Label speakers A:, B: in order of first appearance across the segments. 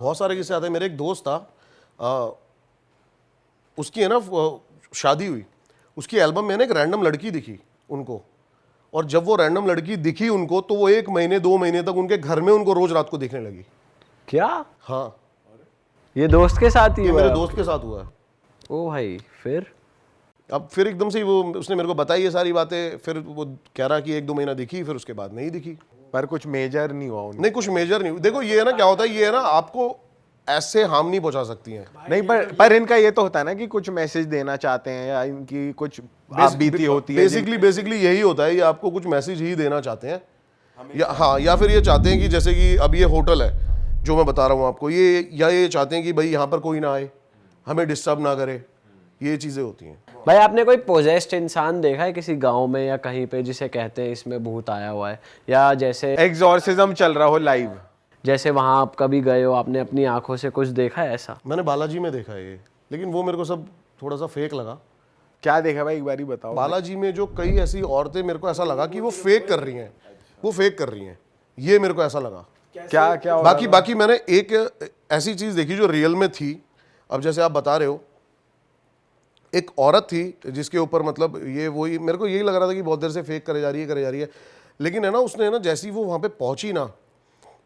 A: बहुत सारे किस्से आते हैं। मेरे एक दोस्त था, उसकी है ना शादी हुई, उसकी एल्बम में ना एक रैंडम लड़की दिखी उनको, और जब वो रैंडम लड़की दिखी उनको तो वो 1 महीने 2 महीने तक उनके घर में उनको रोज रात को दिखने लगी।
B: क्या?
A: हाँ,
B: ये दोस्त के साथ ही
A: ये
B: हुआ
A: मेरे
B: है?
A: दोस्त के साथ हुआ है।
B: ओ भाई,
A: फिर एकदम से वो उसने मेरे को बताई ये सारी बातें, फिर वो कह रहा कि 1-2 महीना दिखी, फिर उसके बाद नहीं दिखी।
C: पर कुछ मेजर नहीं हुआ उनको?
A: नहीं, कुछ मेजर नहीं। देखो ये है ना, क्या होता है, ये है ना आपको ऐसे हार्म नहीं पहुंचा सकती हैं।
C: नहीं, पर इनका ये तो होता है ना कि कुछ मैसेज देना चाहते हैं या इनकी कुछ आप बीती होती है।
A: बेसिकली यही होता है, ये आपको कुछ मैसेज ही देना चाहते हैं, या हाँ, या फिर ये चाहते हैं कि जैसे कि अब ये होटल है जो मैं बता रहा हूँ आपको, ये चाहते हैं कि भाई यहाँ पर कोई ना आए, हमें डिस्टर्ब ना करे, ये चीजें होती हैं।
B: भाई आपने कोई पोजेस्ड इंसान देखा है किसी गांव में या कहीं पे जिसे कहते हैं इसमें भूत आया हुआ है, या जैसे
C: एग्जॉर्सिज्म चल रहा हो लाइव,
B: जैसे वहां आप कभी गए हो, आपने अपनी आंखों से कुछ देखा है ऐसा?
A: मैंने बालाजी में देखा है ये, लेकिन वो मेरे को सब थोड़ा सा फेक लगा।
C: क्या देखा भाई, एक बार ही बताओ।
A: बालाजी में जो कई ऐसी औरतें, मेरे को ऐसा लगा कि वो फेक कर रही हैं, वो फेक कर रही हैं, ये मेरे को ऐसा लगा।
C: क्या क्या हो रहा
A: बाकी मैंने एक ऐसी चीज देखी जो रियल में थी। अब जैसे आप बता रहे हो, एक औरत थी जिसके ऊपर मतलब ये वही, मेरे को यही लग रहा था कि बहुत देर से फेक करे जा रही है, लेकिन है ना उसने ना जैसी वो वहाँ पे पहुंची ना,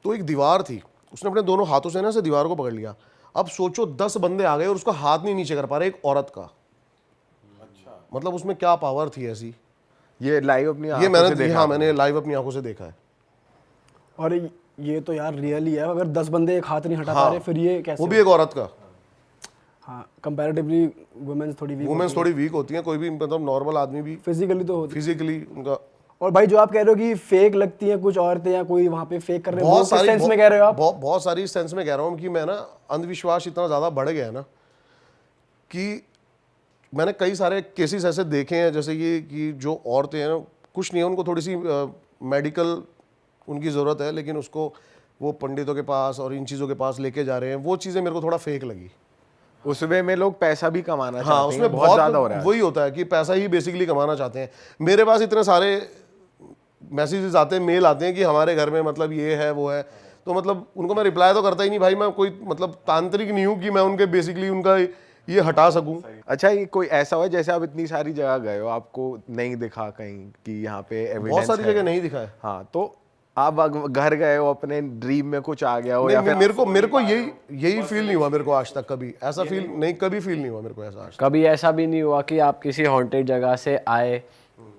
A: तो एक दीवार थी, उसने अपने दोनों हाथों से ना से दीवार को पकड़ लिया। अब सोचो 10 बंदे आ गए और उसका हाथ नहीं नीचे कर पा रहे, एक औरत का। अच्छा, मतलब उसमें क्या पावर थी ऐसी।
C: ये लाइव अपनी
A: ये
C: आंखों से देखा?
A: मैंने लाइव अपनी आंखों से देखा है।
D: और ये तो यार रियल ही है, अगर 10 बंदे एक हाथ नहीं हटा पा रहे फिर ये कैसे?
A: वो भी एक औरत का।
D: हाँ, कंपैरेटिवली वुमेन्स थोड़ी वीक
A: होती हैं, कोई भी मतलब नॉर्मल आदमी भी
D: फिजिकली तो होती।
A: फिजिकली उनका।
D: और भाई जो आप कह रहे हो कि फेक लगती हैं कुछ औरतें या कोई वहाँ पे फेक कर रहे हैं, वो किस सेंस में कह रहे हो आप?
A: बहुत सारी सेंस में कह रहा हूँ कि मैं ना अंधविश्वास इतना ज़्यादा बढ़ गया है ना कि मैंने कई सारे केसेस ऐसे देखे हैं, जैसे कि जो औरतें हैं कुछ नहीं है, उनको थोड़ी सी मेडिकल उनकी ज़रूरत है, लेकिन उसको वो पंडितों के पास और इन चीज़ों के पास लेके जा रहे हैं। वो चीज़ें मेरे को थोड़ा फेक लगी।
C: उस वे में लोग पैसा भी कमाना चाहते हैं।
A: हाँ, उसमें बहुत ज़्यादा हो रहा है। वही होता है कि पैसा ही बेसिकली कमाना चाहते हैं। मेरे पास इतने सारे मैसेजेस आते हैं, मेल आते हैं कि हमारे घर में मतलब ये है वो है, तो मतलब उनको मैं रिप्लाई तो करता ही नहीं भाई। मैं कोई मतलब तांत्रिक नहीं हूँ कि मैं उनके बेसिकली उनका ये हटा सकूं।
C: अच्छा, ये कोई ऐसा हुआ जैसे आप इतनी सारी जगह गए हो, आपको नहीं दिखा कहीं कि यहाँ पे एविडेंस?
A: बहुत सारी जगह नहीं दिखा है।
C: हाँ, तो आप घर गए हो, अपने ड्रीम में कुछ आ गया हो, या फिर
A: मेरे को यही फील नहीं हुआ मेरे को आज तक। कभी ऐसा फील नहीं, कभी फील नहीं हुआ मेरे को ऐसा आज।
B: कभी ऐसा भी नहीं हुआ कि आप किसी हॉन्टेड जगह से आए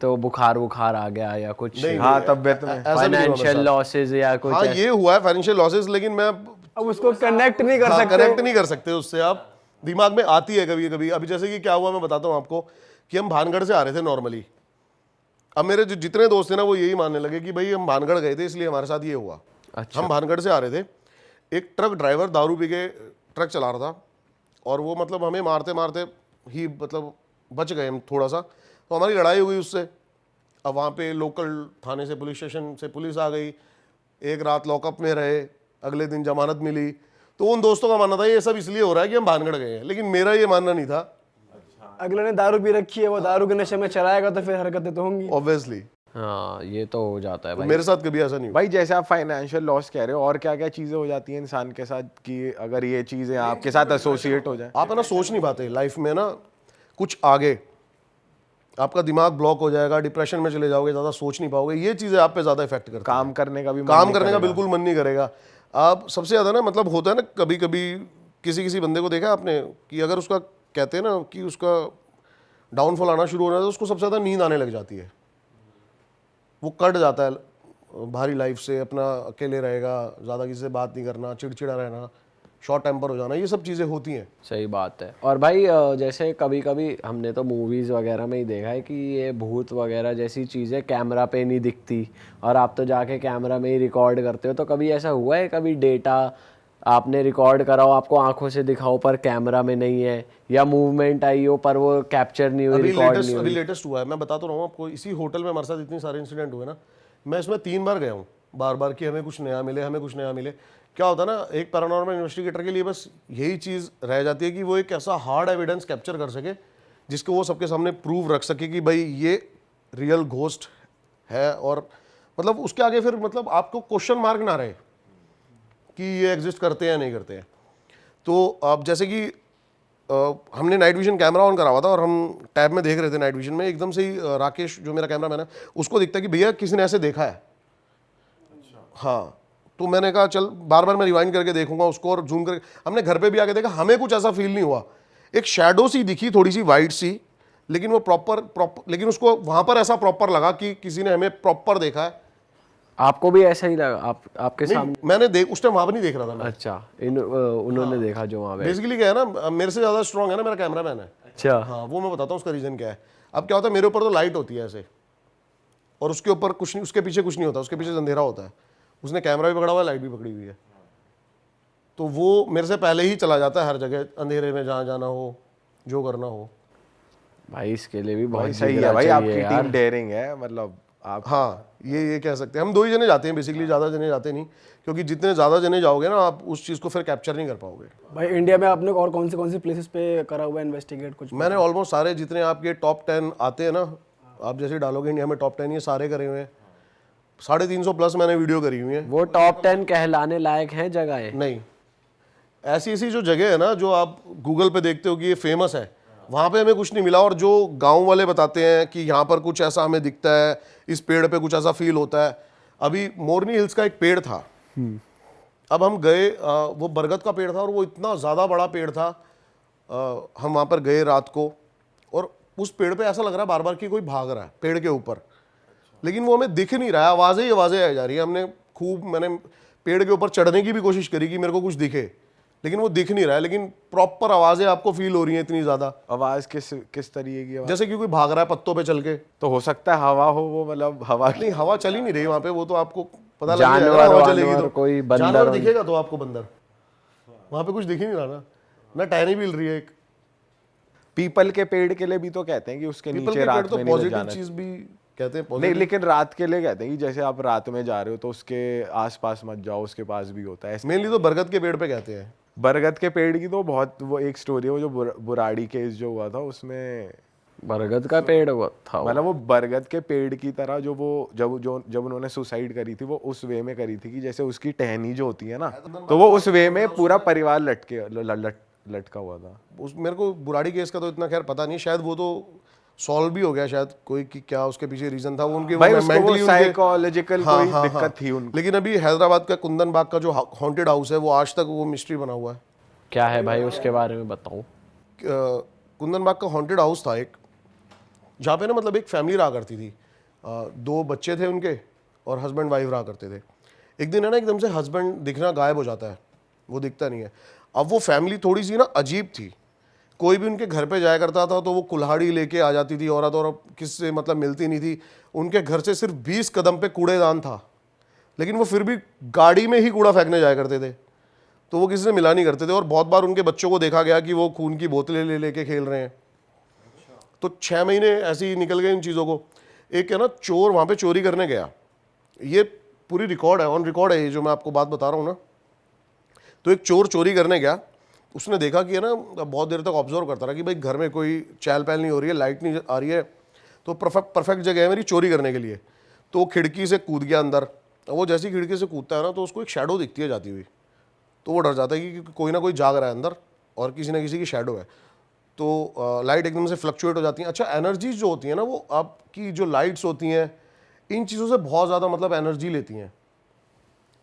B: तो बुखार आ गया या कुछ?
C: हाँ, तबीयत में
B: फाइनेंशियल लॉसेस या कुछ?
A: हाँ, ये हुआ है फाइनेंशियल लॉसेस, लेकिन मैं
D: अब उसको कनेक्ट नहीं कर सकते
A: उससे। आप दिमाग में आती है कभी कभी। अभी जैसे कि क्या हुआ मैं बताता हूँ आपको, कि हम भानगढ़ से आ रहे थे नॉर्मली। अब मेरे जो जितने दोस्त थे ना वो यही मानने लगे कि भाई हम भानगढ़ गए थे इसलिए हमारे साथ ये हुआ।
B: अच्छा।
A: हम भानगढ़ से आ रहे थे, एक ट्रक ड्राइवर दारू पी के ट्रक चला रहा था, और वो मतलब हमें मारते मारते ही मतलब बच गए हम थोड़ा सा, तो हमारी लड़ाई हो गई उससे। अब वहाँ पे लोकल थाने से, पुलिस स्टेशन से पुलिस आ गई, एक रात लॉकअप में रहे, अगले दिन जमानत मिली। तो उन दोस्तों का मानना था ये सब इसलिए हो रहा है कि हम भानगढ़ गए हैं, लेकिन मेरा ये मानना नहीं था।
D: अगले ने दारू पी रखी है, वो दारू के नशे में चलाएगा तो फिर हरकतें तो होंगी
A: ऑब्वियसली।
B: हाँ, ये तो हो जाता है भाई।
A: मेरे साथ कभी ऐसा नहीं हुआ।
C: भाई जैसे आप फाइनेंशियल लॉस कह रहे हो, और क्या क्या चीजें हो जाती हैं इंसान के साथ कि अगर ये चीजें आपके साथ एसोसिएट हो जाए?
A: आप है ना सोच नहीं पाते लाइफ में ना कुछ आगे, आपका दिमाग ब्लॉक हो जाएगा, डिप्रेशन में चले जाओगे, ज़्यादा सोच नहीं पाओगे। ये चीज़ें आप पे ज़्यादा इफेक्ट करती हैं।
C: काम करने का भी
A: बिल्कुल मन नहीं करेगा। आप सबसे ज़्यादा ना मतलब होता है ना, कभी कभी किसी बंदे को देखा आपने कि अगर उसका कहते हैं ना कि उसका डाउनफॉल आना शुरू हो रहा है तो उसको सबसे ज़्यादा नींद आने लग जाती है, वो कट जाता है भारी लाइफ से, अपना अकेले रहेगा, ज़्यादा किसी से बात नहीं करना, चिड़चिड़ा रहना, शॉर्ट टेम्पर हो जाना, ये सब चीज़ें होती हैं।
B: सही बात है। और भाई जैसे कभी कभी हमने तो मूवीज़ वगैरह में ही देखा है कि ये भूत वगैरह जैसी चीज़ें कैमरा पे नहीं दिखती, और आप तो जाके कैमरा में ही रिकॉर्ड करते हो। तो कभी ऐसा हुआ है, कभी डेटा आपने रिकॉर्ड कराओ, आपको आंखों से दिखाओ पर कैमरा में नहीं है, या मूवमेंट आई हो पर वो कैप्चर नहीं हुई, रिकॉर्ड नहीं हुई?
A: अभी लेटेस्ट हुआ है, मैं बताता रहा हूँ आपको। इसी होटल में हमारे साथ इतने सारे इंसिडेंट हुए ना, मैं इसमें 3 बार गया हूँ, बार बार कि हमें कुछ नया मिले। क्या होता है ना, एक पैरानॉर्मल इन्वेस्टिगेटर के लिए बस यही चीज़ रह जाती है कि वो एक ऐसा हार्ड एविडेंस कैप्चर कर सके जिसको वो सबके सामने प्रूव रख सके कि भाई ये रियल घोस्ट है, और मतलब उसके आगे फिर मतलब आपको क्वेश्चन मार्क ना रहे कि ये एग्जिस्ट करते हैं या नहीं करते हैं। तो अब जैसे कि हमने नाइट विजन कैमरा ऑन करा हुआ था और हम टैब में देख रहे थे नाइट विजन में, एकदम से ही राकेश जो मेरा कैमरा मैन है उसको दिखता है कि भैया किसी ने ऐसे देखा है। हाँ, तो मैंने कहा चल बार बार मैं रिवाइंड करके देखूंगा उसको और जूम करके, हमने घर पे भी आके देखा, हमें कुछ ऐसा फील नहीं हुआ। एक शैडो सी दिखी थोड़ी सी वाइट सी, लेकिन वो प्रॉपर लेकिन उसको वहां पर ऐसा प्रॉपर लगा कि किसी ने हमें प्रॉपर देखा है।
B: आपको भी ऐसा ही लगा? आपके
A: नहीं,
B: सामने?
A: मैंने उस टाइम वहां पर नहीं देख रहा था मैं।
B: अच्छा, उन्होंने देखा जो वहाँ पे?
A: बेसिकली क्या है ना, मेरे से ज्यादा स्ट्रांग है ना मेरा कैमरा मैन है।
B: अच्छा।
A: हाँ, वो मैं बताता हूँ उसका रीजन क्या है। अब क्या होता है, मेरे ऊपर तो लाइट होती है ऐसे और उसके ऊपर कुछ नहीं, उसके पीछे कुछ नहीं होता, उसके पीछे अंधेरा होता है। उसने कैमरा भी पकड़ा हुआ है, लाइट भी पकड़ी हुई है, तो वो मेरे से पहले ही चला जाता है हर जगह, अंधेरे में जहाँ जाना हो, जो करना हो।
B: भाई इसके लिए भी बहुत
C: सही
B: जिगरा
C: है भाई,
B: चाहिए
C: आपकी
B: यार।
C: टीम डेयरिंग है, मतलब आप।
A: हाँ, ये कह सकते हैं। हम 2 ही जने जाते हैं बेसिकली, ज़्यादा जने जाते नहीं, क्योंकि जितने ज़्यादा जने जाओगे ना आप उस चीज़ को फिर कैप्चर नहीं कर पाओगे।
D: भाई इंडिया में आपने और कौन सी प्लेसेस पे करा हुआ है इन्वेस्टिगेट कुछ?
A: मैंने ऑलमोस्ट सारे जितने आपके टॉप 10 आते हैं ना, आप जैसे डालोगे इंडिया में टॉप 10, ये सारे करे हुए हैं। 350 प्लस मैंने वीडियो करी हुई है।
B: वो टॉप 10 कहलाने लायक हैं जगहें?
A: नहीं, ऐसी ऐसी जो जगह है ना जो आप गूगल पे देखते हो कि ये फेमस है, वहाँ पे हमें कुछ नहीं मिला। और जो गांव वाले बताते हैं कि यहाँ पर कुछ ऐसा हमें दिखता है, इस पेड़ पे कुछ ऐसा फील होता है। अभी मोरनी हिल्स का एक पेड़ था, अब हम गए, वो बरगद का पेड़ था और वो इतना ज़्यादा बड़ा पेड़ था। हम वहाँ पर गए रात को और उस पेड़ पे ऐसा लग रहा है बार बार कि कोई भाग रहा है पेड़ के ऊपर, लेकिन वो हमें दिख नहीं रहा है, आवाज़ें ही आवाज़ें आ जा रही है। मैंने पेड़ के ऊपर चढ़ने की भी कोशिश करी कि मेरे को कुछ दिखे, लेकिन वो दिख नहीं रहा है, लेकिन प्रॉपर आवाज़ें आपको फील हो रही हैं इतनी ज़्यादा।
C: आवाज किस तरीके की आवाज?
A: जैसे कि कोई भाग रहा है पत्तों पे चल के।
C: तो हो सकता है हवा हो, वो मतलब हवा
A: नहीं, हवा चल ही नहीं रही वहाँ पे, वो तो आपको पता लग
B: जानवर
A: जाएगा हवा चलेगी तो।
B: कोई बंदर
A: जानवर दिखेगा तो आपको बंदर, वहाँ पे कुछ दिख ही नहीं रहा ना टहनी भी हिल रही है एक।
C: पीपल के पेड़ के लिए भी तो कहते हैं कि उसके
A: पीपल
C: नीचे
A: के पेड़
C: रात
A: तो
C: में नहीं
A: पॉजिटिव
C: जाना।
A: चीज भी कहते हैं,
C: नहीं,
A: positive।
C: लेकिन रात के लिए कहते हैं कि जैसे आप रात में जा रहे हो तो उसके आसपास मत जाओ, उसके पास भी होता है।
A: मेनली तो बरगद के पेड़ पे कहते हैं।
C: बरगद के पेड़ की तो बहुत वो एक स्टोरी है, वो जो बुराड़ी केस जो हुआ था उसमें,
B: बरगद का पेड़ वो था वो।
C: मतलब वो बरगद के पेड़ की तरह जो वो जब उन्होंने सुसाइड करी थी वो उस वे में करी थी कि जैसे उसकी टहनी जो होती है ना, तो वो उस वे में पूरा परिवार लटका हुआ था।
A: उस मेरे को बुराड़ी केस का तो इतना खैर पता नहीं, शायद वो तो सॉल्व भी हो गया शायद, कोई कि क्या उसके पीछे रीजन था, वो उनके
C: भाई
A: वो
C: उसको
A: mentally
C: वो
A: उनके-
C: साइकोलॉजिकल
A: हाँ,
C: कोई
A: हाँ,
C: दिक्कत
A: हाँ।
C: थी उनको।
A: लेकिन अभी हैदराबाद का कुंदन बाग का जो हॉन्टेड हाउस है वो आज तक वो मिस्ट्री बना हुआ है।
B: क्या है भाई उसके बारे में बताऊं?
A: कुंदन बाग का हॉन्टेड हाउस था एक, जहाँ पे ना मतलब एक फैमिली रहा करती थी, 2 बच्चे थे उनके और हस्बैंड वाइफ रहा करते थे। एक दिन है ना एकदम से हस्बैंड दिखना गायब हो जाता है, वो दिखता नहीं है। अब वो फैमिली थोड़ी सी ना अजीब थी, कोई भी उनके घर पे जाया करता था तो वो कुल्हाड़ी लेके आ जाती थी औरत, और किससे मतलब मिलती नहीं थी। उनके घर से सिर्फ 20 कदम पे कूड़ेदान था, लेकिन वो फिर भी गाड़ी में ही कूड़ा फेंकने जाया करते थे, तो वो किसी से मिला नहीं करते थे। और बहुत बार उनके बच्चों को देखा गया कि वो खून की बोतलें ले लेके खेल रहे हैं। तो 6 महीने ऐसे ही निकल गए इन चीज़ों को। एक है ना चोर वहाँ पे चोरी करने गया, ये पूरी रिकॉर्ड है, ऑन रिकॉर्ड है ये जो मैं आपको बात बता रहा हूँ ना। तो एक चोर चोरी करने गया, उसने देखा कि है ना बहुत देर तक ऑब्जर्व करता रहा कि भाई घर में कोई चहल पहल नहीं हो रही है, लाइट नहीं आ रही है, तो परफेक्ट जगह है मेरी चोरी करने के लिए। तो वो खिड़की से कूद गया अंदर। वो जैसी खिड़की से कूदता है ना तो उसको एक शैडो दिखती है जाती हुई, तो वो डर जाता है कि कोई ना कोई जाग रहा है अंदर और किसी ना किसी की शैडो है। तो लाइट एकदम से फ्लक्चुएट हो जाती हैं। अच्छा, एनर्जीज जो होती हैं ना, वो आपकी जो लाइट्स होती हैं इन चीज़ों से बहुत ज़्यादा मतलब एनर्जी लेती हैं,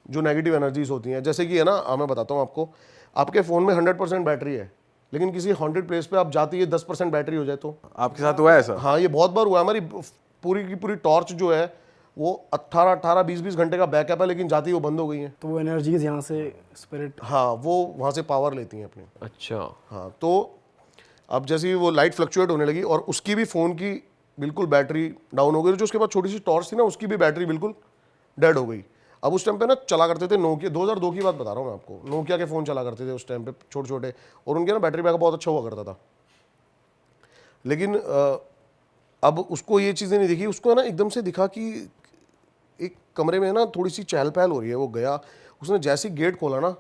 A: जो नेगेटिव एनर्जीज होती हैं। जैसे कि है ना, मैं बताता हूँ आपको, आपके फ़ोन में 100% बैटरी है, लेकिन किसी हॉन्टेड प्लेस पे आप जाते ही 10% बैटरी हो जाए तो।
C: आपके साथ हुआ है ऐसा?
A: हाँ, ये बहुत बार हुआ है। हमारी पूरी की पूरी टॉर्च जो है वो 18 20 घंटे का बैकअप है, लेकिन जाती ही वो बंद हो गई है।
D: तो वो एनर्जीज यहाँ से स्पिरिट,
A: हाँ, वो वहाँ से पावर लेती हैं अपनी।
B: अच्छा।
A: हाँ, तो अब जैसे ही वो लाइट फ्लक्चुएट होने लगी और उसकी भी फ़ोन की बिल्कुल बैटरी डाउन हो गई, जो उसके बाद छोटी सी टॉर्च थी ना उसकी भी बैटरी बिल्कुल डेड हो गई। अब उस टाइम पे ना चला करते थे नोकिया, 2002 की बात बता रहा हूँ मैं आपको, नोकिया के फ़ोन चला करते थे उस टाइम पे छोटे छोटे, और उनके ना बैटरी बैकअप बहुत अच्छा हुआ करता था। लेकिन अब उसको ये चीज़ें नहीं दिखी, उसको ना एकदम से दिखा कि एक कमरे में ना थोड़ी सी चहल पहल हो रही है। वो गया, उसने जैसे ही गेट खोला ना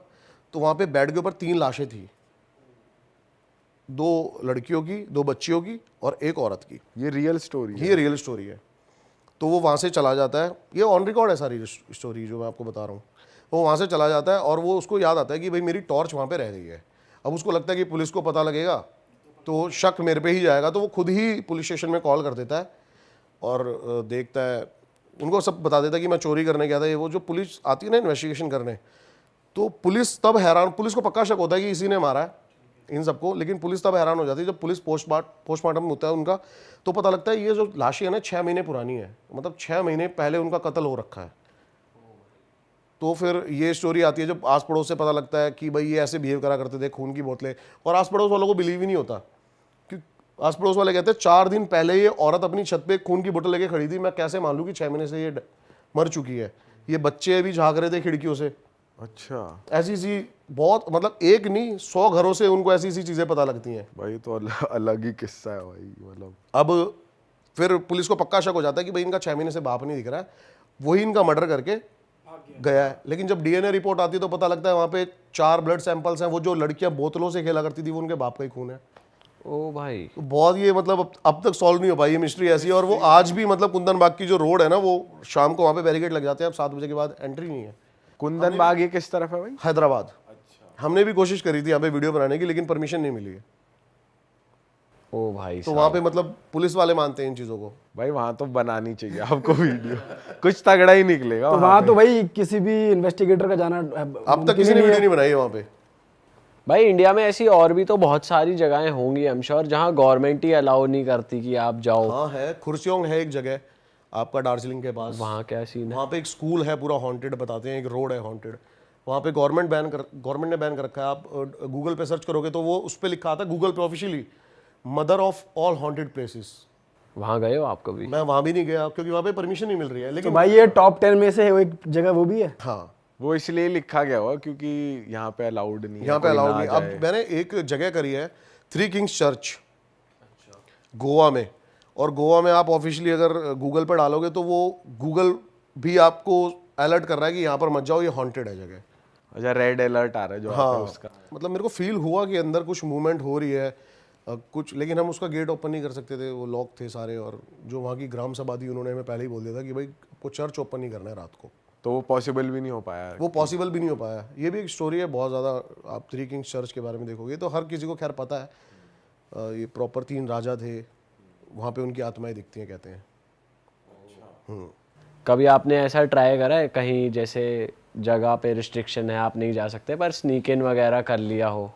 A: तो वहाँ पे बेड के ऊपर 3 लाशें थी, 2 लड़कियों की, 2 बच्चियों की और 1 औरत की।
C: ये रियल स्टोरी है?
A: ये रियल स्टोरी है। तो वो वहाँ से चला जाता है, ये ऑन रिकॉर्ड है सारी स्टोरी जो मैं आपको बता रहा हूँ। वो वहाँ से चला जाता है और वो उसको याद आता है कि भाई मेरी टॉर्च वहाँ पे रह गई है। अब उसको लगता है कि पुलिस को पता लगेगा तो शक मेरे पे ही जाएगा, तो वो खुद ही पुलिस स्टेशन में कॉल कर देता है और देखता है, उनको सब बता देता है कि मैं चोरी करने गया था। ये वो जो पुलिस आती है ना इन्वेस्टिगेशन करने, तो पुलिस तब हैरान, पुलिस को पक्का शक होता है कि इसी ने मारा है इन सबको, लेकिन पुलिस तब हैरान हो जाती है जब पुलिस पोस्टमार्टम होता है उनका, तो पता लगता है ये जो लाशें है ना 6 महीने पुरानी है, मतलब 6 महीने पहले उनका कत्ल हो रखा है। तो फिर ये स्टोरी आती है जब आस पड़ोस से पता लगता है कि भाई ये ऐसे बिहेव करा करते थे, खून की बोतलें, और आस पड़ोस वालों को बिलीव ही नहीं होता कि आस पड़ोस वाले कहते हैं 4 दिन पहले ये औरत अपनी छत पे खून की बोतल लेके खड़ी थी, मैं कैसे मान लूँ कि 6 महीने से ये मर चुकी है। ये बच्चे भी झाँक रहे थे खिड़कियों से।
C: अच्छा
A: ऐसी सी बहुत, मतलब एक नहीं 100 घरों से उनको ऐसी सी चीज़ें पता लगती हैं।
C: भाई तो अलग ही किस्सा है भाई, मतलब।
A: अब फिर पुलिस को पक्का शक हो जाता है कि भाई इनका 6 महीने से बाप नहीं दिख रहा है, वही इनका मर्डर करके गया है। लेकिन जब डीएनए रिपोर्ट आती है तो पता लगता है वहाँ पे 4 ब्लड सैंपल्स हैं, वो जो लड़कियां बोतलों से खेला करती थी वो उनके बाप का ही खून है।
B: ओ भाई,
A: तो बहुत ये मतलब अब तक सॉल्व नहीं हो पाई ये मिस्ट्री ऐसी है। और वो आज भी मतलब कुंदन बाग की जो रोड है ना, वो शाम को वहाँ पे बैरिकेड लग जाते हैं, अब 7 बजे के बाद एंट्री नहीं है।
C: कुंदन बाग ये किस तरफ है भाई?
A: हैदराबाद। हमने भी कोशिश करी थी यहाँ पे वीडियो बनाने की, लेकिन परमिशन नहीं मिली है।
B: ओ भाई
A: तो वहाँ पे मतलब पुलिस वाले मानते हैं इन चीज़ों को।
C: भाई वहाँ तो बनानी चाहिए आपको वीडियो, कुछ तगड़ा ही निकलेगा
D: तो वहाँ तो भाई किसी भी इन्वेस्टिगेटर का जाना
A: अब तक किसी ने वीडियो नहीं बनाई है वहाँ पे।
B: भाई इंडिया में ऐसी और भी तो बहुत सारी जगहें होंगी आई एम श्योर, जहाँ गवर्नमेंट ही अलाउ नहीं करती कि आप जाओ।
A: हाँ है, खुर्सियोंग है एक जगह आपका दार्जिलिंग के पास।
B: वहाँ क्या सीन है?
A: वहाँ पे एक स्कूल है पूरा हॉन्टेड, बताते हैं एक रोड है हॉन्टेड। वहाँ पे गवर्नमेंट ने बैन कर रखा है। आप गूगल पे सर्च करोगे तो वो उस पर लिखा आता है गूगल पे officially, mother of all haunted places.
B: वहाँ गए हो आप कभी?
A: मैं वहाँ भी नहीं गया क्योंकि वहाँ पे परमिशन नहीं मिल रही है।
D: तो
A: लेकिन
D: भाई ये टॉप 10 में से है, वो एक जगह वो भी है।
A: हाँ,
C: वो इसलिए लिखा गया होगा क्योंकि यहाँ पे अलाउड नहीं है,
A: यहाँ पे
C: कोई
A: अलाउड
C: ना
A: नहीं। अब
C: जाए।
A: मैंने एक जगह करी है 3 किंग्स चर्च गोवा में, और गोवा में आप ऑफिशियली अगर गूगल पे डालोगे तो वो गूगल भी आपको अलर्ट कर रहा है कि यहाँ पर मत जाओ, ये हॉन्टेड है जगह।
C: अच्छा, रेड अलर्ट आ रहा है जो आता है
A: हाँ,
C: उसका।
A: मतलब मेरे को फील हुआ कि अंदर कुछ मूवमेंट हो रही है कुछ, लेकिन हम उसका गेट ओपन नहीं कर सकते थे, वो लॉक थे सारे। और जो वहाँ की ग्राम सभा थी उन्होंने हमें पहले ही बोल दिया था कि भाई आपको चर्च ओपन नहीं करना है रात को।
C: तो वो पॉसिबल भी नहीं हो पाया।
A: वो पॉसिबल भी नहीं हो पाया। ये भी एक स्टोरी है बहुत ज़्यादा। आप 3 किंग्स चर्च के बारे में देखोगे तो हर किसी को खैर पता है। ये प्रॉपर 3 राजा थे, वहाँ पे उनकी आत्माएं दिखती हैं कहते हैं।
B: कभी आपने ऐसा ट्राई करा है कहीं, जैसे जगह पे रिस्ट्रिक्शन है आप नहीं जा सकते, पर स्नीक इन वगैरह कर लिया हो?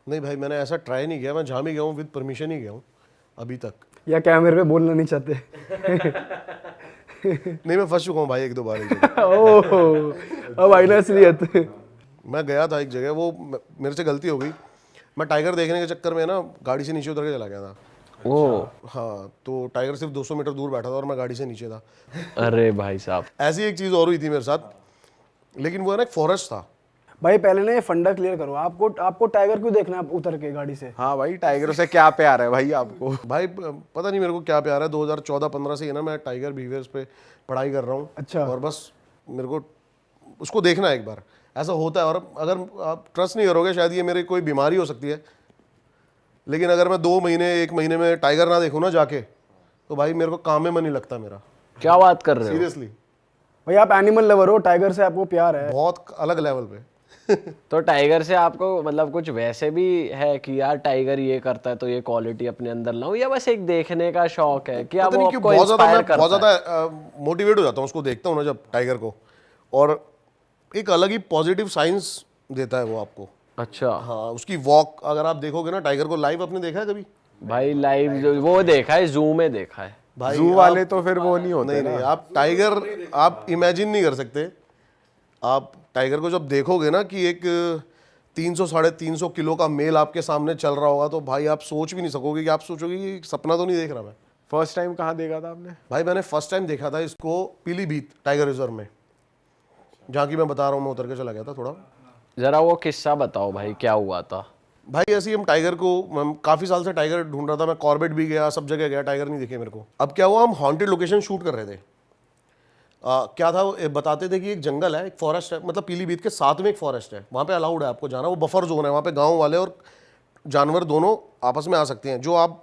A: नहीं भाई, मैंने ऐसा ट्राई नहीं किया। मैं जहाँ भी गया हूँ विद परमिशन ही गया हूँ अभी तक।
D: या कैमरे पे बोलना नहीं चाहते?
A: नहीं, मैं फंस चुका हूँ भाई 1-2 बार एक जगह।
D: ओह, अब आई ना असलियत।
A: मैं गया था एक जगह, वो मेरे से गलती हो गई। मैं टाइगर देखने के चक्कर में ना गाड़ी से नीचे उतर के चला गया था।
B: ओ
A: हाँ, तो टाइगर सिर्फ 200 मीटर दूर बैठा था और मैं गाड़ी से नीचे था।
B: अरे भाई साहब,
A: ऐसी एक चीज़ और हुई थी मेरे साथ, लेकिन वो है ना एक फॉरेस्ट था।
D: भाई पहले ना ये फंडा क्लियर करो, आपको टाइगर क्यों देखना है उतर के गाड़ी से?
C: हाँ भाई, टाइगरों से क्या प्यार है भाई आपको?
A: भाई पता नहीं मेरे को क्या प्यार है, 2014-15 से है ना मैं टाइगर बिहेवियर्स पे पढ़ाई कर रहा हूँ।
D: अच्छा।
A: और बस मेरे को उसको देखना है एक बार, ऐसा होता है। और अगर आप ट्रस्ट नहीं करोगे, शायद ये मेरी कोई बीमारी हो सकती है, लेकिन अगर मैं 2 महीने 1 महीने में टाइगर ना देखूँ ना जाके, तो भाई मेरे को काम में मन नहीं लगता मेरा।
B: क्या बात कर रहे हो?
A: सीरियसली,
D: भाई आप एनिमल लवर हो, टाइगर से आपको प्यार है।
A: बहुत अलग लेवल पे।
B: तो टाइगर से आपको मतलब कुछ वैसे भी है कि यार टाइगर ये करता है तो ये क्वालिटी अपने अंदर लाऊं, या बस एक देखने का शौक है कि
A: पता
B: वो
A: नहीं क्यों
B: आपको
A: बहुत ज़्यादा
B: इंस्पायर
A: मैं
B: करता
A: बहुत
B: है?
A: ज़्यादा मोटिवेट हो जाता हूँ उसको देखता हूँ ना जब टाइगर को, और एक अलग ही पॉजिटिव साइंस देता है वो आपको।
B: अच्छा
A: हाँ, उसकी वॉक अगर आप देखोगे ना टाइगर को लाइव, आपने देखा है कभी?
B: भाई लाइव वो देखा है, जू में देखा है।
A: भाई
C: जू वाले तो फिर वो नहीं होते
A: नहीं, आप टाइगर आप इमेजिन नहीं कर सकते। आप टाइगर को जब देखोगे ना कि एक 300-350 किलो का मेल आपके सामने चल रहा होगा, तो भाई आप सोच भी नहीं सकोगे कि आप सोचोगे कि सपना तो नहीं देख रहा मैं।
C: फर्स्ट टाइम कहाँ देखा था आपने?
A: भाई मैंने फर्स्ट टाइम देखा था इसको पीलीभीत टाइगर रिजर्व में, जहाँ की मैं बता रहा हूँ। मैं उतर के चला गया था थोड़ा।
B: जरा वो किस्सा बताओ भाई, क्या हुआ था?
A: भाई ऐसे ही हम टाइगर को, मैं काफ़ी साल से टाइगर ढूंढ रहा था। मैं कॉर्बेट भी गया, सब जगह गया, टाइगर नहीं दिखे मेरे को। अब क्या हुआ, हम हॉन्टेड लोकेशन शूट कर रहे थे। क्या था, बताते थे कि एक जंगल है, एक फॉरेस्ट है, मतलब पीलीभीत के साथ में एक फॉरेस्ट है, वहाँ पे अलाउड है आपको जाना। वो बफर जोन है, वहाँ पे गाँव वाले और जानवर दोनों आपस में आ सकते हैं। जो आप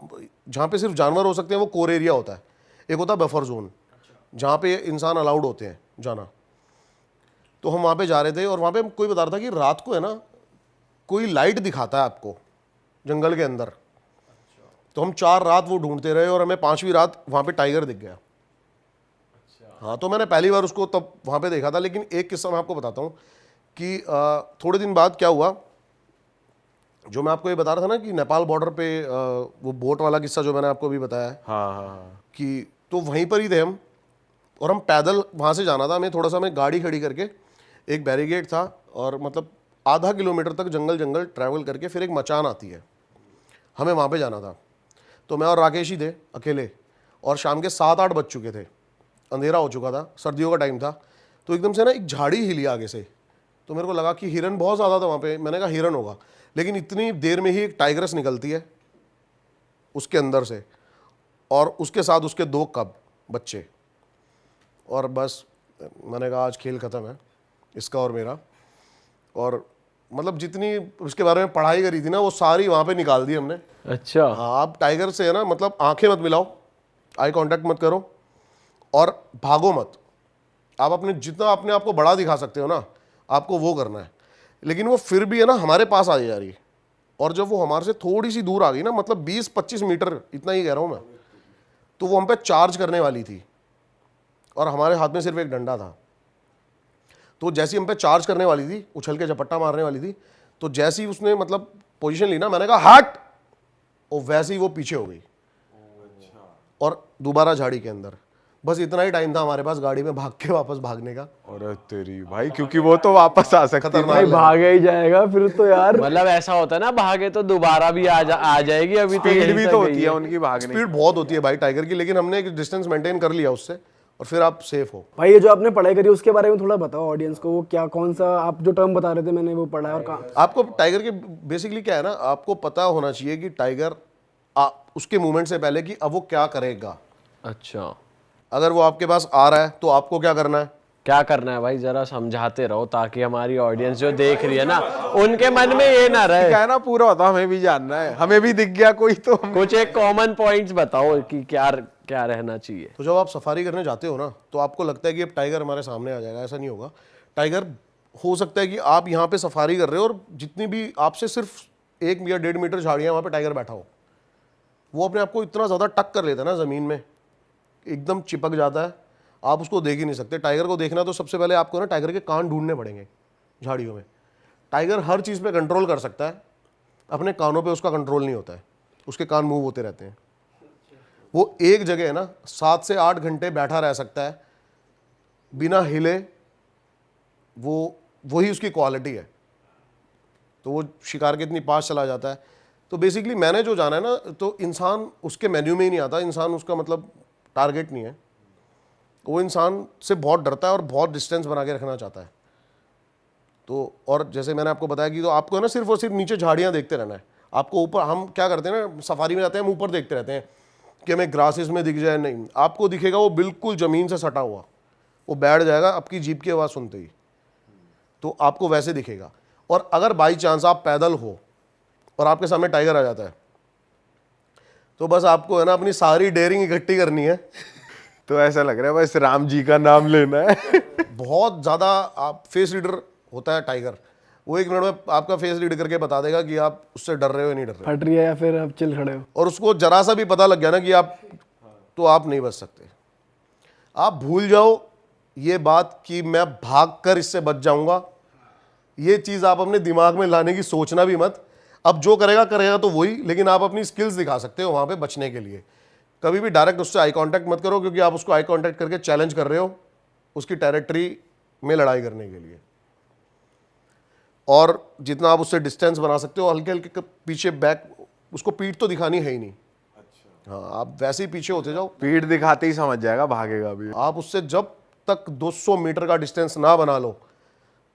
A: जहाँ पे सिर्फ जानवर हो सकते हैं वो कोर एरिया होता है, एक होता है बफर जोन जहाँ पे इंसान अलाउड होते हैं जाना। तो हम वहाँ पे जा रहे थे और वहाँ पे कोई बता रहा था कि रात को है ना कोई लाइट दिखाता है आपको जंगल के अंदर। तो हम 4 रात वो ढूंढते रहे और हमें 5वीं रात वहाँ पे टाइगर दिख गया। हाँ, तो मैंने पहली बार उसको तब वहाँ पे देखा था। लेकिन एक किस्सा मैं आपको बताता हूँ कि थोड़े दिन बाद क्या हुआ, जो मैं आपको ये बता रहा था ना कि नेपाल बॉर्डर पे वो बोट वाला किस्सा जो मैंने आपको अभी बताया है
C: हाँ हाँ हाँ।
A: कि तो वहीं पर ही थे हम और हम पैदल वहाँ से जाना था। हमें थोड़ा सा हमें गाड़ी खड़ी करके, एक बैरिकेड था और मतलब आधा किलोमीटर तक जंगल ट्रैवल करके फिर एक मचान आती है, हमें वहाँ पे जाना था। तो मैं और राकेश ही थे अकेले और शाम के 7-8 बज चुके थे, अंधेरा हो चुका था, सर्दियों का टाइम था। तो एकदम से ना एक झाड़ी हिली आगे से, तो मेरे को लगा कि हिरन बहुत ज़्यादा था वहाँ पे। मैंने कहा हिरन होगा, लेकिन इतनी देर में ही एक टाइगरस निकलती है उसके अंदर से और उसके साथ उसके 2 कब बच्चे। और बस मैंने कहा आज खेल ख़त्म है इसका और मेरा। और मतलब जितनी उसके बारे में पढ़ाई करी थी ना वो सारी वहाँ पे निकाल दी हमने।
B: अच्छा।
A: हाँ, आप टाइगर से है ना मतलब आंखें मत मिलाओ, आई कांटेक्ट मत करो और भागो मत। आप अपने जितना अपने आप को बड़ा दिखा सकते हो ना, आपको वो करना है। लेकिन वो फिर भी है ना हमारे पास आ जा रही है और जब वो हमारे से थोड़ी सी दूर आ गई ना, मतलब 20-25 मीटर, इतना ही कह रहा हूँ मैं, तो वो हम पे चार्ज करने वाली थी और हमारे हाथ में सिर्फ एक डंडा था। तो जैसी हम पे चार्ज करने वाली थी, उछल के झपट्टा मारने वाली थी, तो जैसी उसने मतलब पोजीशन ली ना, मैंने कहा हट, और वैसे ही वो पीछे हो गई और दोबारा झाड़ी के अंदर। बस इतना ही टाइम था हमारे पास गाड़ी में भाग के वापस भागने का।
C: और तेरी भाई, क्योंकि वो तो वापस आ सकती है।
D: भाई भागा ही जाएगा फिर तो यार।
B: मतलब ऐसा होता है ना, भागे तो दोबारा भी आ जाएगी। अभी तो
C: स्पीड
B: यहीं
C: भी
B: तक
C: तो
B: गई
C: होती है उनकी भागने की।
A: स्पीड बहुत होती है भाई टाइगर की, लेकिन हमने एक डिस्टेंस मेंटेन कर लिया उससे और फिर आप सेफ हो।
D: भाई ये जो आपने पढ़ाई करी उसके बारे में थोड़ा बताओ ऑडियंस को, वो क्या, कौन सा आप जो टर्म बता रहे थे मैंने वो पढ़ा है और कहाँ।
A: आपको टाइगर के बेसिकली क्या है ना, आपको पता होना चाहिए कि टाइगर उसके मूवमेंट से पहले कि अब वो क्या करेगा।
B: अच्छा,
A: अगर वो आपके पास आ रहा है तो आपको क्या करना है।
B: क्या करना है भाई, जरा समझाते रहो ताकि हमारी ऑडियंस जो देख रही है ना, उनके मन में ये ना रहे।
C: क्या है ना, पूरा होता हमें भी जानना है, हमें भी दिख गया कोई तो
B: कुछ एक कॉमन पॉइंट्स बताओ कि क्या क्या रहना चाहिए।
A: तो जब आप सफारी करने जाते हो ना, तो आपको लगता है कि अब टाइगर हमारे सामने आ जाएगा, ऐसा नहीं होगा। टाइगर हो सकता है कि आप यहाँ पे सफारी कर रहे हो और जितनी भी आपसे सिर्फ 1 या 1.5 मीटर झाड़ियाँ, वहाँ पे टाइगर बैठा हो, वो अपने आप को इतना ज़्यादा टक कर लेता है ना ज़मीन में, एकदम चिपक जाता है, आप उसको देख ही नहीं सकते। टाइगर को देखना तो सबसे पहले आपको ना टाइगर के कान ढूंढने पड़ेंगे झाड़ियों में। टाइगर हर चीज़ पे कंट्रोल कर सकता है, अपने कानों पे उसका कंट्रोल नहीं होता है, उसके कान मूव होते रहते हैं। वो एक जगह है ना 7 से 8 घंटे बैठा रह सकता है बिना हिले, वही उसकी क्वालिटी है। तो वो शिकार के इतनी पास चला जाता है। तो बेसिकली मैंने जो जाना है ना, तो इंसान उसके मेन्यू में ही नहीं आता, इंसान उसका मतलब टारगेट नहीं है। वो इंसान से बहुत डरता है और बहुत डिस्टेंस बना के रखना चाहता है। तो और जैसे मैंने आपको बताया कि तो आपको है ना सिर्फ और सिर्फ नीचे झाड़ियाँ देखते रहना है। आपको ऊपर, हम क्या करते हैं ना सफारी में जाते हैं, हम ऊपर देखते रहते हैं कि हमें ग्रासेस में दिख जाए, नहीं, आपको दिखेगा वो बिल्कुल ज़मीन से सटा हुआ, वो बैठ जाएगा आपकी जीप की आवाज़ सुनते ही, तो आपको वैसे दिखेगा। और अगर बाई चांस आप पैदल हो और आपके सामने टाइगर आ जाता है, तो बस आपको है ना अपनी सारी डेयरिंग इकट्ठी करनी है।
C: तो ऐसा लग रहा है बस राम जी का नाम लेना है।
A: बहुत ज़्यादा आप फेस रीडर होता है टाइगर, वो 1 मिनट में आपका फेस रीड करके बता देगा कि आप उससे डर रहे हो या नहीं डर रहे हो।
D: फट रही है या फिर आप चिल खड़े हो।
A: और उसको जरा सा भी पता लग गया ना कि आप, तो आप नहीं बच सकते। आप भूल जाओ ये बात कि मैं भागकर इससे बच जाऊंगा, ये चीज़ आप अपने दिमाग में लाने की सोचना भी मत। अब जो करेगा करेगा तो वही, लेकिन आप अपनी स्किल्स दिखा सकते हो वहाँ पे बचने के लिए। कभी भी डायरेक्ट उससे आई कांटेक्ट मत करो, क्योंकि आप उसको आई कांटेक्ट करके चैलेंज कर रहे हो उसकी टेरिटरी में लड़ाई करने के लिए। और जितना आप उससे डिस्टेंस बना सकते हो, हल्के हल्के पीछे बैक, उसको पीठ तो दिखानी है ही नहीं। हाँ, आप वैसे ही पीछे होते जाओ,
C: पीठ दिखाते ही समझ जाएगा, भागेगा भी।
A: आप उससे जब तक 200 मीटर का डिस्टेंस ना बना लो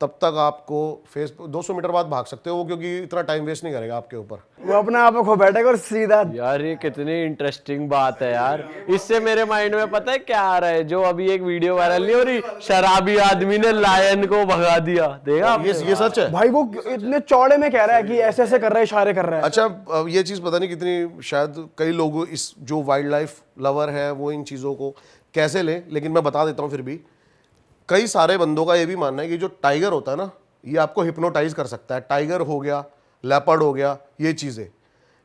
A: तब तक आपको फेस 200 मीटर बाद भाग सकते हो, क्योंकि इतना टाइम वेस्ट नहीं करेगा आपके ऊपर।
D: वो अपने आप में खो बैठेगा और सीधा।
B: यार ये कितनी इंटरेस्टिंग बात है यार। इससे मेरे माइंड में पता है क्या आ रहा है, जो अभी एक वीडियो वायरल नहीं हो रही, शराबी आदमी ने लायन को भगा दिया, देखा आपने?
A: ये सच है
D: भाई वो इतने चौड़े में कह रहा है कि ऐसे ऐसे कर रहा है, इशारे कर रहा है।
A: अच्छा, अब ये चीज़ पता नहीं कितनी, शायद कई लोग इस जो वाइल्ड लाइफ लवर है वो इन चीज़ों को कैसे लें, लेकिन मैं बता देता हूँ फिर भी। कई सारे बंदों का ये भी मानना है कि जो टाइगर होता है ना, ये आपको हिप्नोटाइज कर सकता है। टाइगर हो गया, लेपर्ड हो गया, ये चीज़ें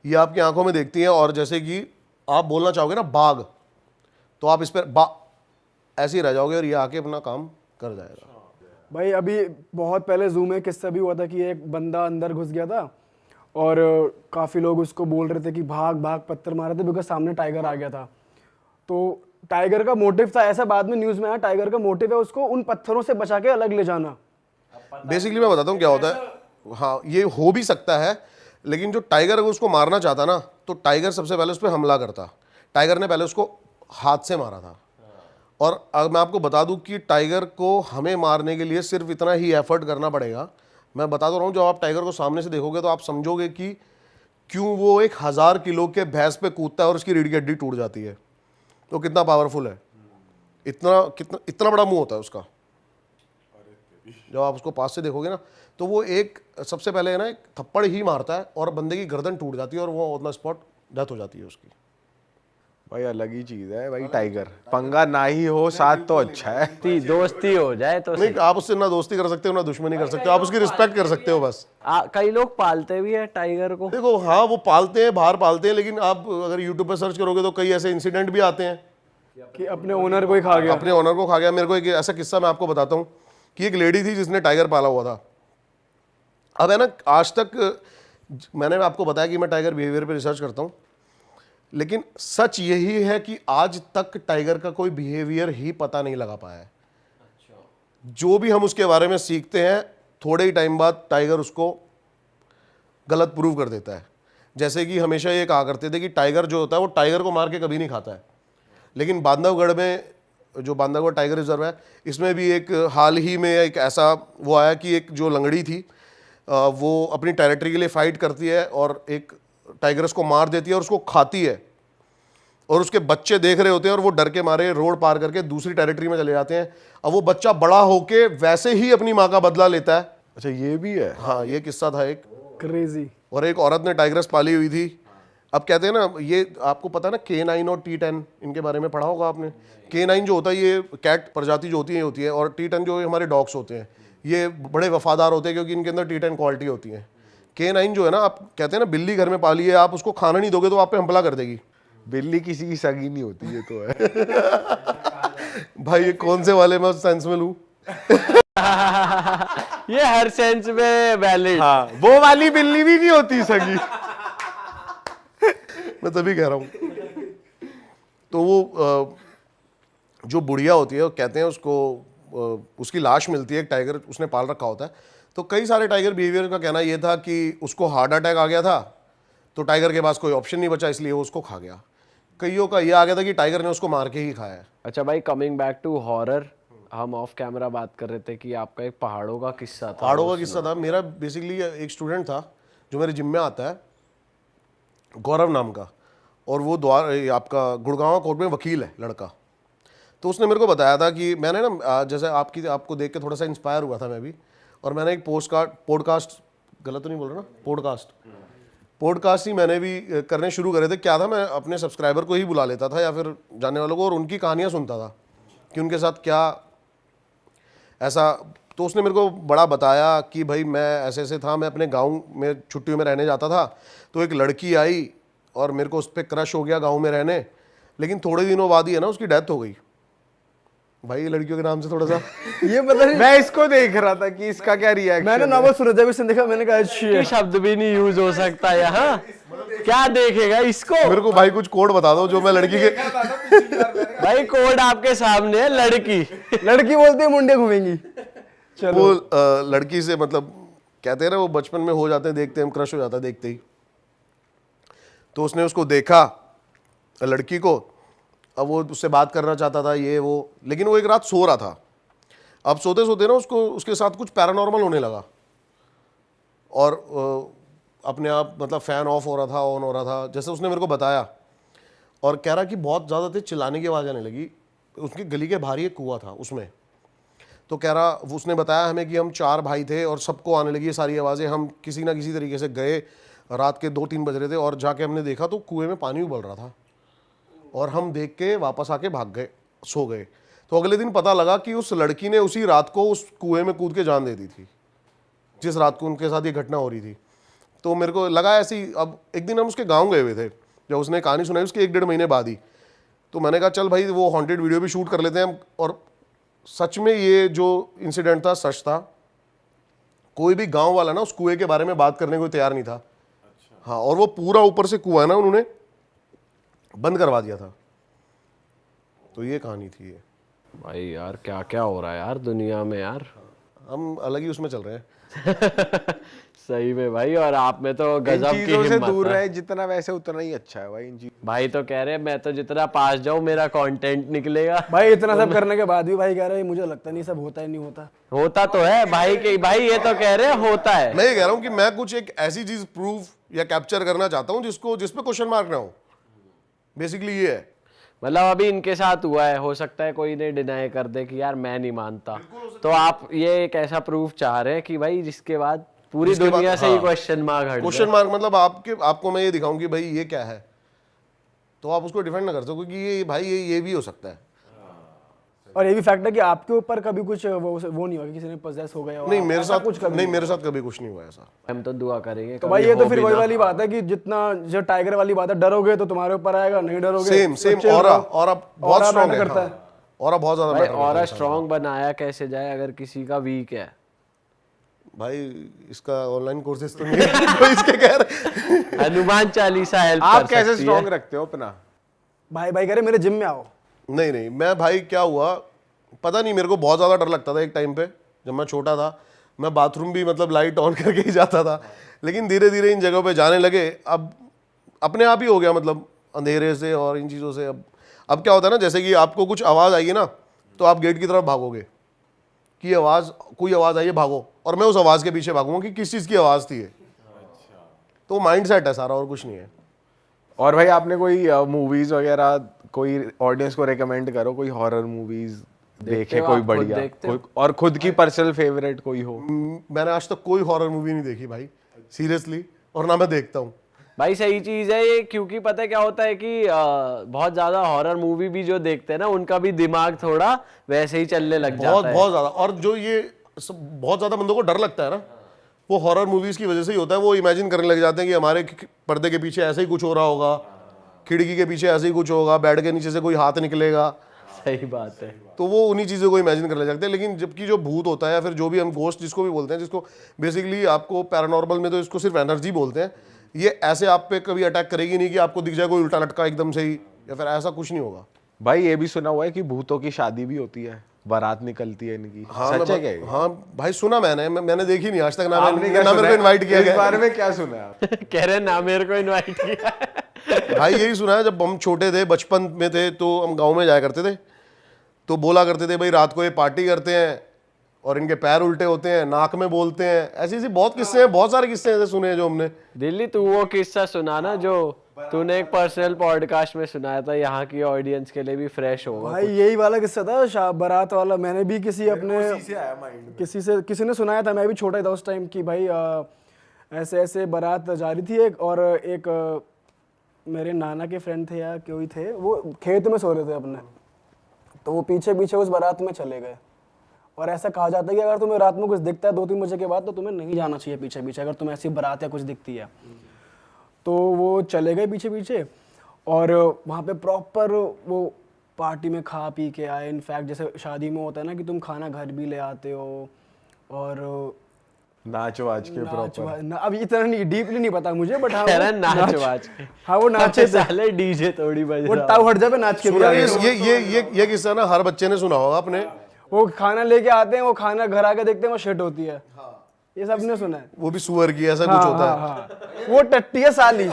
A: ये आपकी आंखों में देखती हैं। और जैसे कि आप बोलना चाहोगे ना बाघ, तो आप इस पर ऐसे ही रह जाओगे और ये आके अपना काम कर जाएगा।
D: भाई अभी बहुत पहले जू में किस्सा भी हुआ था कि एक बंदा अंदर घुस गया था और काफ़ी लोग उसको बोल रहे थे कि भाग भाग, पत्थर मार रहे थे बिकॉज सामने टाइगर आ गया था। तो टाइगर का मोटिव था, ऐसा बाद में न्यूज़ में आया, टाइगर का मोटिव है उसको उन पत्थरों से बचा के अलग ले जाना।
A: बेसिकली मैं बताता हूँ क्या होता है। हाँ, ये हो भी सकता है, लेकिन जो टाइगर अगर उसको मारना चाहता ना, तो टाइगर सबसे पहले उस पर हमला करता। टाइगर ने पहले उसको हाथ से मारा था। और अगर मैं आपको बता दूं कि टाइगर को हमें मारने के लिए सिर्फ इतना ही एफर्ट करना पड़ेगा। मैं बता तो रहा हूँ, जब आप टाइगर को सामने से देखोगे तो आप समझोगे कि क्यों वो 1000 किलो के भैंस पे कूदता है और उसकी रीढ़ की हड्डी टूट जाती है। तो कितना पावरफुल है, इतना बड़ा मुंह होता है उसका। जब आप उसको पास से देखोगे ना, तो वो एक सबसे पहले है ना, एक थप्पड़ ही मारता है और बंदे की गर्दन टूट जाती है और वो ऑन द स्पॉट डेथ हो जाती है उसकी।
C: भाई अलग ही चीज है भाई। टाइगर पंगा ना ही हो साथ तो अच्छा है।
B: दोस्ती हो जाए तो
A: नहीं, आप उससे ना दोस्ती कर सकते हो ना दुश्मनी कर सकते हो, आप उसकी रिस्पेक्ट कर सकते हो बस।
B: कई लोग पालते भी है टाइगर को।
A: देखो, हाँ वो पालते हैं, बाहर पालते हैं, लेकिन आप अगर यूट्यूब पे सर्च करोगे तो कई ऐसे इंसिडेंट भी आते हैं
D: कि अपने ओनर को ही खा गया।
A: अपने ओनर को खा गया। मेरे को एक ऐसा किस्सा मैं आपको बताता हूँ कि एक लेडी थी जिसने टाइगर पाला हुआ था। अब है ना, आज तक मैंने आपको बताया कि मैं टाइगर बिहेवियर पे रिसर्च करता हूँ, लेकिन सच यही है कि आज तक टाइगर का कोई बिहेवियर ही पता नहीं लगा पाया है। जो भी हम उसके बारे में सीखते हैं, थोड़े ही टाइम बाद टाइगर उसको गलत प्रूव कर देता है। जैसे कि हमेशा ये कहा करते थे कि टाइगर जो होता है वो टाइगर को मार के कभी नहीं खाता है, लेकिन बांधवगढ़ में जो बांधवगढ़ टाइगर रिजर्व है, इसमें भी एक हाल ही में एक ऐसा वो आया कि एक जो लंगड़ी थी, वो अपनी टेरिटरी के लिए फाइट करती है और एक टाइगर उसको मार देती है और उसको खाती है। और उसके बच्चे देख रहे होते हैं और वो डर के मारे रोड पार करके दूसरी टेरिटरी में चले जाते हैं। अब वो बच्चा बड़ा होके वैसे ही अपनी माँ का बदला लेता है।
C: अच्छा, ये भी है।
A: हाँ, ये किस्सा था एक।
D: क्रेजी।
A: और एक औरत ने टाइग्रेस पाली हुई थी। अब कहते हैं ना, ये आपको पता है ना, K9 और T10, इनके बारे में पढ़ा होगा आपने। K9 जो होता है ये कैट प्रजाति जो होती है और T10 जो हमारे डॉग्स होते हैं, ये बड़े वफादार होते हैं क्योंकि इनके अंदर T10 क्वालिटी होती है। K9 जो है ना, आप कहते हैं ना बिल्ली घर में पाली है, आप उसको खाना नहीं दोगे तो आप पे हमला कर देगी।
C: बिल्ली किसी की सगी नहीं होती, ये तो है।
A: भाई ये कौन से वाले मैं सेंस में लूं?
B: ये हर सेंस में वैलिड।
C: हाँ, वो वाली बिल्ली भी नहीं होती सगी।
A: मैं तभी कह रहा हूँ। तो वो जो बुढ़िया होती है, वो कहते हैं उसको, उसकी लाश मिलती है, एक टाइगर उसने पाल रखा होता है। तो कई सारे टाइगर बिहेवियर का कहना ये था कि उसको हार्ट अटैक आ गया था, तो टाइगर के पास कोई ऑप्शन नहीं बचा, इसलिए वो उसको खा गया। कईयों का ये आ गया था कि टाइगर ने उसको मार के ही खाया है।
B: अच्छा भाई, कमिंग बैक टू हॉरर, हम ऑफ कैमरा बात कर रहे थे कि आपका एक पहाड़ों का किस्सा था।
A: पहाड़ों का किस्सा था मेरा। बेसिकली एक स्टूडेंट था जो मेरे जिम में आता है, गौरव नाम का, और वो आपका गुड़गांव कोर्ट में वकील है लड़का। तो उसने मेरे को बताया था कि मैंने ना, जैसे आपको देख के थोड़ा सा इंस्पायर हुआ था मैं भी, और मैंने एक पॉडकास्ट, गलत तो नहीं बोल रहा ना, पॉडकास्ट ही मैंने भी करने शुरू करे थे। क्या था, मैं अपने सब्सक्राइबर को ही बुला लेता था या फिर जानने वालों को, और उनकी कहानियाँ सुनता था कि उनके साथ क्या ऐसा। तो उसने मेरे को बड़ा बताया कि भाई मैं ऐसे ऐसे था, मैं अपने गांव में छुट्टियों में रहने जाता था, तो एक लड़की आई और मेरे को उस पर क्रश हो गया गांव में रहने, लेकिन थोड़े दिनों बाद ही है ना उसकी डेथ हो गई। भाई लड़कियों के नाम से थोड़ा सा
D: ये पता नहीं,
C: मैं इसको देख रहा था कि इसका क्या रिएक्शन।
D: मैंने नॉवल सुना, जब इसने देखा मैंने कहा अच्छी है।
B: कि शब्द भी नहीं यूज हो सकता यहाँ, क्या देखेगा इसको।
A: मेरे को भाई कुछ कोड बता दो जो मैं लड़की के
B: भाई कोड आपके सामने है, लड़की
D: लड़की बोलती है मुंडे घूमेंगी। चलो,
A: वो लड़की से मतलब कहते हैं ना, वो बचपन में हो जाते हैं, देखते हैं हम, क्रश हो जाता है देखते ही। तो उसने उसको देखा लड़की को, अब वो उससे बात करना चाहता था ये वो, लेकिन वो एक रात सो रहा था। अब सोते सोते ना उसको उसके साथ कुछ पैरानॉर्मल होने लगा, और अपने आप मतलब फ़ैन ऑफ हो रहा था, ऑन हो रहा था, जैसे उसने मेरे को बताया। और कह रहा कि बहुत ज़्यादा तेज चिल्लाने की आवाज़ आने लगी। उसकी गली के बाहर एक कुआं था उसमें। तो कह रहा, उसने बताया हमें कि हम 4 भाई थे और सबको आने लगी ये सारी आवाज़ें। हम किसी ना किसी तरीके से गए, रात के 2-3 बज रहे थे, और जाके हमने देखा तो कुएं में पानी उबल रहा था, और हम देख के वापस आके भाग गए, सो गए। तो अगले दिन पता लगा कि उस लड़की ने उसी रात को उस कुएं में कूद के जान दे दी थी, जिस रात को उनके साथ ये घटना हो रही थी। तो मेरे को लगा ऐसी, अब एक दिन हम उसके गांव गए हुए थे, जब उसने कहानी सुनाई उसके 1-1.5 महीने बाद ही, तो मैंने कहा चल भाई वो हॉन्टेड वीडियो भी शूट कर लेते हैं। और सच में ये जो इंसिडेंट था सच था। कोई भी गांव वाला ना उस कुएं के बारे में बात करने को तैयार नहीं था। हाँ, और वो पूरा ऊपर से कुआं ना उन्होंने बंद करवा दिया था। तो ये कहानी थी ये।
B: भाई यार क्या क्या हो रहा है यार दुनिया में यार।
A: हम अलग ही उसमें चल रहे हैं।
B: सही में भाई, और आप में तो
C: इन
B: गजब की
C: चीजों से
B: हिम्मत
C: दूर
B: है।
C: रहे जितना, वैसे उतना ही अच्छा है भाई इन चीजों।
B: भाई तो कह रहे हैं मैं तो जितना पास जाऊं मेरा कंटेंट निकलेगा।
D: भाई इतना सब करने के बाद भी भाई कह रहे हैं मुझे लगता नहीं सब होता ही नहीं होता।
B: होता तो है भाई के भाई, ये तो कह रहे हैं होता है।
A: मैं ये कह रहा हूँ कि मैं कुछ एक ऐसी चीज प्रूफ या कैप्चर करना चाहता हूँ जिस पे क्वेश्चन मार्क ना हो। बेसिकली ये है।
B: मतलब अभी इनके साथ हुआ है, हो सकता है कोई ने डिनाई कर दे कि यार मैं नहीं मानता, तो आप ये एक ऐसा प्रूफ चाह रहे हैं कि भाई जिसके बाद पूरी दुनिया से ही क्वेश्चन मार्क हट
A: क्वेश्चन मार्क मतलब आपको मैं ये दिखाऊं कि भाई ये क्या है, तो आप उसको डिफेंड ना कर सको कि ये भाई ये भी हो सकता है।
D: और ये भी फैक्ट है कि आपके ऊपर कभी कुछ वो नहीं हुआ कि किसी ने पोजेस हो गया हो,
A: नहीं मेरे
D: ऐसा
A: साथ
D: कुछ कभी
A: नहीं, मेरे साथ कभी कुछ नहीं हुआ ऐसा।
B: हम तो दुआ करेंगे
D: तो
B: कभी
D: भाई ये तो
B: हो
D: फिर
B: भी
D: वही
B: ना।
D: वाली बात है कि जितना जो टाइगर वाली बात है, डरोगे तो तुम्हारे ऊपर आएगा, नहीं डरोगे
A: सेम
D: तो chill
A: ऑरा
D: रहो।
A: और अब बहुत
D: Aura
A: स्ट्रांग
D: matter
A: है।
D: करता है।
A: ऑरा बहुत ज्यादा
B: भाई
A: मैटर करता
B: और
A: है।
B: स्ट्रॉन्ग बनाया कैसे जाए अगर किसी का वीक है।
A: भाई इसका ऑनलाइन कोर्सेज तो नहीं है तो इसके कह रहे
B: हनुमान चालीसा हेल्प
C: आप
B: कर
C: कैसे
B: सकती है।
C: स्ट्रॉन्ग रखते हो अपना?
D: भाई कह रहे मेरे जिम में आओ।
A: नहीं मैं भाई क्या हुआ पता नहीं, मेरे को बहुत ज़्यादा डर लगता था एक टाइम पे जब मैं छोटा था। मैं बाथरूम भी मतलब लाइट ऑन करके ही जाता था, लेकिन धीरे धीरे इन जगहों पे जाने लगे। अब अपने आप ही हो गया, मतलब अंधेरे से और इन चीज़ों से। अब क्या होता है ना, जैसे कि आपको कुछ आवाज़ आएगी ना तो आप गेट की तरफ भागोगे कि कोई आवाज़ आई है, भागो, और मैं उस आवाज़ के पीछे भागूंगा कि किस चीज़ की आवाज़ थी ये। तो माइंड सेट है सारा और कुछ नहीं है।
C: और भाई आपने कोई मूवीज वगैरह कोई ऑडियंस को रेकमेंड करो, कोई हॉरर मूवीज देखे
B: हो
C: कोई
B: आप, खुद
C: बढ़िया
B: देखते हो?
C: और खुद की पर्सनल फेवरेट कोई हो?
A: मैंने आज तक कोई हॉरर मूवी नहीं देखी भाई, सीरियसली, और ना मैं देखता हूँ।
B: भाई सही चीज है ये, क्योंकि पता है क्या होता है कि बहुत ज्यादा हॉरर मूवी भी जो देखते हैं ना उनका भी दिमाग थोड़ा वैसे ही चलने लग जाता है।
A: बहुत ज्यादा। और जो ये बहुत ज्यादा बंदों को डर लगता है ना, वो हॉरर मूवीज की वजह से ही होता है। वो इमेजिन करने लग जाते हैं कि हमारे पर्दे के पीछे ऐसे ही कुछ हो रहा होगा, खिड़की के पीछे ऐसे ही कुछ होगा, बेड के नीचे से कोई हाथ निकलेगा।
B: सही बात है।
A: तो वो उन्हीं चीज़ों को इमेजिन करने लग जाते हैं। लेकिन जबकि जो भूत होता है या फिर जो भी हम घोस्ट जिसको भी बोलते हैं, जिसको बेसिकली आपको पैरानॉर्मल में तो इसको सिर्फ एनर्जी बोलते हैं, ये ऐसे आप पे कभी अटैक करेगी नहीं कि आपको दिख जाए कोई उल्टा लटका एकदम से ही, या फिर ऐसा कुछ नहीं होगा।
C: भाई ये भी सुना हुआ है कि भूतों की शादी भी होती है, बारात निकलती है इनकी। सच है क्या ये?
A: हाँ भाई सुना मैंने देखी नहीं आज तक। ना
C: आपने क्या
A: मेरे
C: सुना
A: को
C: है?
A: इन्वाइट किया
C: इस
A: गया।
C: बारे में क्या सुना है आप?
B: कह रहे ना मेरे को इनवाइट किया।
A: भाई यही सुना है, जब हम छोटे थे बचपन में थे तो हम गांव में जाया करते थे, तो बोला करते थे भाई रात को ये पार्टी करते हैं और इनके पैर उल्टे होते हैं, नाक में बोलते हैं। ऐसी ऐसी बहुत किस्से हैं, बहुत सारे किस्से ऐसे सुने हैं जो हमने।
B: दिल्ली तू वो किस्सा सुना ना जो तूने एक पर्सनल पॉडकास्ट में सुनाया था, यहाँ की ऑडियंस के लिए भी फ्रेश होगा।
D: भाई यही वाला किस्सा था बारात वाला। मैंने भी किसी ने सुनाया था, मैं भी छोटा ही था उस टाइम, कि भाई ऐसे ऐसे बारात जा रही थी एक, और एक मेरे नाना के फ्रेंड थे या कोई थे, वो खेत में सो रहे थे अपने, तो वो पीछे पीछे उस बारात में चले गए। और ऐसा कहा जाता है कि अगर तुम्हें रात में कुछ दिखता है 2-3 बजे के बाद तो तुम्हें नहीं जाना चाहिए पीछे पीछे, अगर तुम्हें ऐसी बारात या कुछ दिखती है। तो वो चले गए पीछे पीछे, और वहाँ पे प्रॉपर वो पार्टी में खा पी के आए। इनफैक्ट जैसे शादी में होता है ना कि तुम खाना घर भी ले आते हो, और
C: नाच वाच के प्रॉपर।
D: अब इतना नहीं डीपली नहीं पता मुझे, बट हाँ
B: कह रहा है नाच वाच के।
D: हाँ वो नाचे थे,
B: साले डीजे थोड़ी बज
D: वो
B: रहा
D: ताऊ हट जाए नाच के भी आ गए।
A: ये किस्सा ना हर बच्चे ने सुना होगा अपने।
D: वो खाना लेके आते हैं, वो खाना घर आके देखते हैं वो शिट होती है। ये सबने सुना है।
A: वो भी सुअर की, ऐसा कुछ होता है।
D: हाँ। वो टट्टी है साली,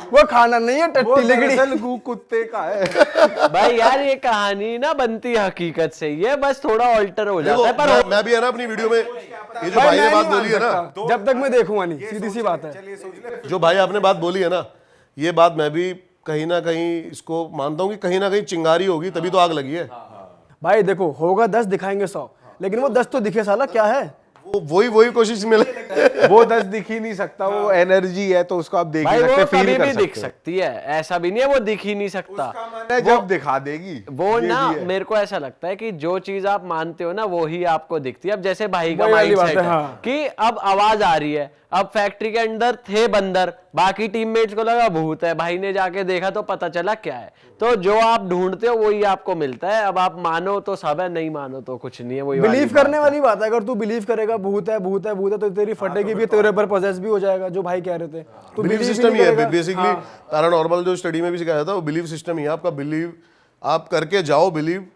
D: वो खाना नहीं है, टट्टी लिगड़ी।
C: कुत्ते का है।
B: भाई यार ये कहानी ना बनती हकीकत से ही है, बस थोड़ा ऑल्टर हो जाता है। पर
A: मैं भी है ना अपनी वीडियो में ये जो भाई ने बात बोली है ना,
D: जब तक मैं देखूंगा नहीं, सीधी सी बात है।
A: जो भाई आपने बात बोली है ना, ये बात मैं भी कहीं ना कहीं इसको मानता हूँ कि कहीं ना कहीं चिंगारी होगी तभी तो आग लगी है।
D: भाई देखो, होगा 10 दिखाएंगे 100, लेकिन वो 10 तो दिखे साला क्या है।
A: वही कोशिश मिले।
C: वो 10 दिख ही नहीं सकता, वो एनर्जी है तो उसको आप देख ही
B: भाई
C: सकते,
B: वो
C: फील
B: कभी
C: कर
B: भी
C: सकते
B: दिख सकती है, ऐसा भी नहीं है वो दिख ही नहीं सकता।
C: हो। जब दिखा देगी
B: वो ना मेरे को ऐसा लगता है कि जो चीज आप मानते हो ना वो ही आपको दिखती है। अब जैसे भाई का
D: वही वाली
B: माइंडसेट
D: बात
B: है
D: है, हाँ।
B: कि अब आवाज आ रही है, अब फैक्ट्री के अंदर थे बंदर, बाकी टीममेट्स को लगा भूत है, भाई ने जाके देखा तो पता चला क्या है। तो जो आप ढूंढते हो वही आपको मिलता है। अब आप मानो तो सब है, नहीं मानो तो कुछ नहीं है। वही वाली
D: बिलीव करने वाली बात है, अगर तू बिलीव करेगा भूत है भूत है भूत है तो तेरी फटेगी भी, तेरे पर पोजेस भी हो जाएगा, जो भाई कह रहे थे। तू
A: बिलीव
D: believe ही
A: सिस्टम
D: नहीं
A: ही है
D: करेगा।
A: बेसिकली। पैरानॉर्मल जो स्टडी में भी सिखाया था वो बिलीव सिस्टम ही है आपका। बिलीव आप करके जाओ, बिलीव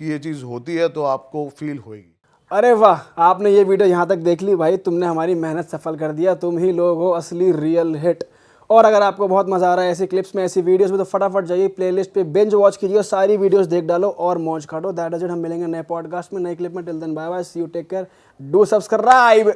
A: कि ये चीज होती है तो आपको फील होएगी।
D: अरे वाह, आपने ये वीडियो यहाँ तक देख ली भाई, तुमने हमारी मेहनत सफल कर दिया। तुम ही लोग हो असली रियल हिट। और अगर आपको बहुत मजा आ रहा है ऐसी क्लिप्स में, ऐसी वीडियोस में, तो फटाफट जाइए प्लेलिस्ट पे, बिंज वॉच कीजिए, सारी वीडियोस देख डालो और मौज काटो। That is it. हम मिलेंगे नए पॉडकास्ट में, नए क्लिप में। Till then bye bye, see you, take care, do subscribe.